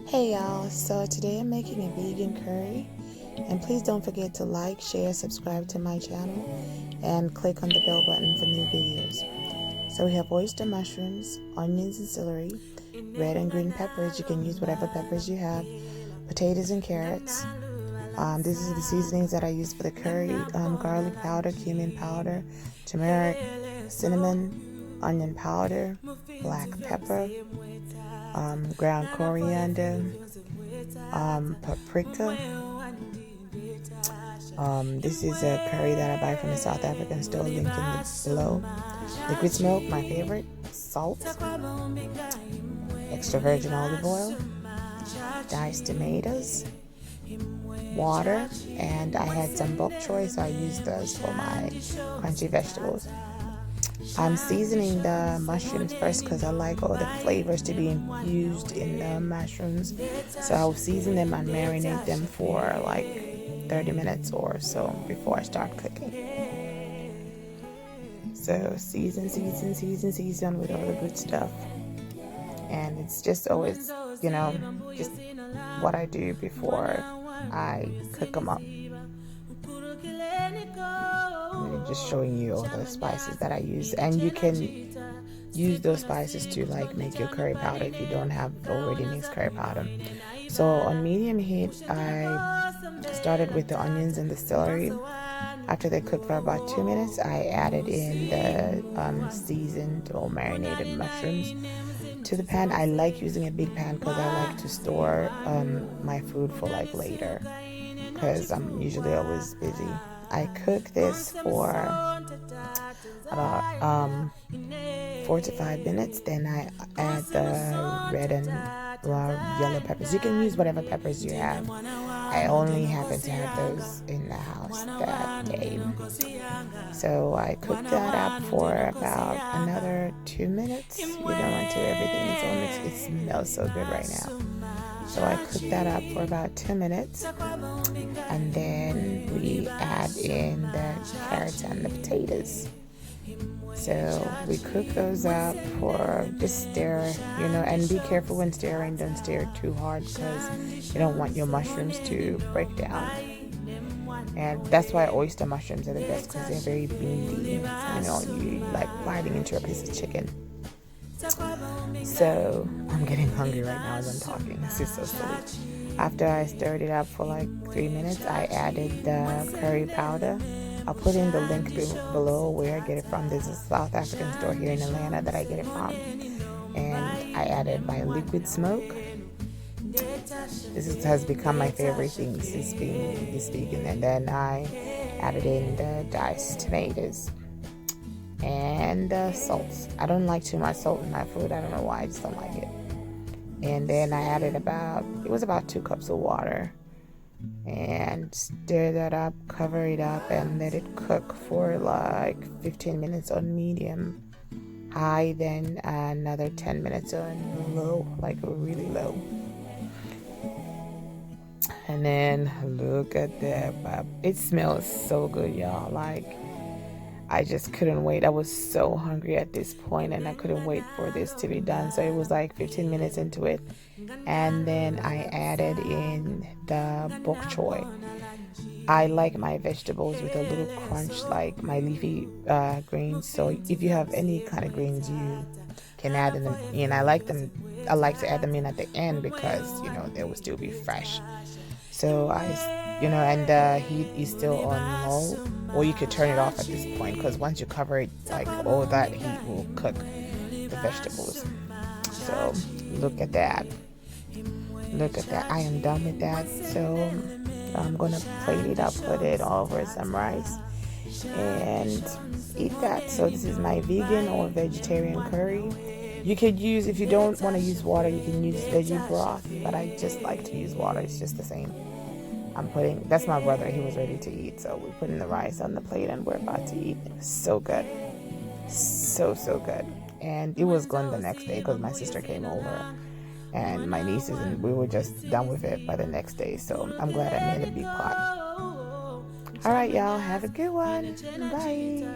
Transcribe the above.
Hey y'all, so today I'm making a vegan curry, and please don't forget to like, share, subscribe to my channel and click on the bell button for new videos. So we have oyster mushrooms, onions and celery, red and green peppers, you can use whatever peppers you have, potatoes and carrots. These are the seasonings that I use for the curry: garlic powder, cumin powder, turmeric, cinnamon, onion powder, black pepper, ground coriander, paprika. This is a curry that I buy from the South African store, link in the below. Liquid smoke, my favorite. Salt, extra virgin olive oil, diced tomatoes, water, and I had some bok choy, so I used those for my crunchy vegetables. I'm seasoning the mushrooms first because I like all the flavors to be infused in the mushrooms. So I'll season them and marinate them for like 30 minutes or so before I start cooking. So season with all the good stuff. And it's just always, just what I do before I cook them up. I'm just showing you all the spices that I use, and you can use those spices to like make your curry powder if you don't have already mixed curry powder. So on medium heat, I started with the onions and the celery. After they cooked for about 2 minutes, I added in the seasoned or marinated mushrooms to the pan. I like using a big pan because I like to store my food for like later, because I'm usually always busy. I cook this for about 4 to 5 minutes. Then I add the red and yellow peppers. You can use whatever peppers you have. I only happen to have those in the house that day. So I cooked that up for about another 2 minutes, until everything is all mixed. It smells so good right now. So I cooked that up for about 2 minutes, and then we add in the carrots and the potatoes. So we cook those up for just stir, and be careful when stirring. Don't stir too hard because you don't want your mushrooms to break down. And that's why oyster mushrooms are the best, because they're very beady. You like biting into a piece of chicken. So I'm getting hungry right now as I'm talking. This is so silly. After I stirred it up for like 3 minutes, I added the curry powder. I'll put in the link below where I get it from. There's a South African store here in Atlanta that I get it from. And I added my liquid smoke. Has become my favorite thing since being this vegan. And then I added in the diced tomatoes and salt. I don't like too much salt in my food. I don't know why, I just don't like it. And then I added about 2 cups of water and stir that up, cover it up, and let it cook for like 15 minutes on medium high, then another 10 minutes on low, like really low. And then look at that. It smells so good, y'all. Like, I just couldn't wait. I was so hungry at this point, and I couldn't wait for this to be done. So it was like 15 minutes into it, and then I added in the bok choy. I like my vegetables with a little crunch, like my leafy greens. So if you have any kind of greens, you can add them in. I like to add them in at the end because they will still be fresh. So and the heat is still on low, or you could turn it off at this point, because once you cover it, like all that heat will cook the vegetables. So look at that. I am done with that. So I'm gonna plate it up, put it over some rice, and eat that. So this is my vegan or vegetarian curry. You could use, if you don't want to use water, you can use veggie broth, but I just like to use water. It's just the same. That's my brother. He was ready to eat, so we're putting the rice on the plate and we're about to eat. So good. So good. And it was gone the next day because my sister came over and my nieces, and we were just done with it by the next day. So I'm glad I made a big pot. All right, y'all. Have a good one. Bye.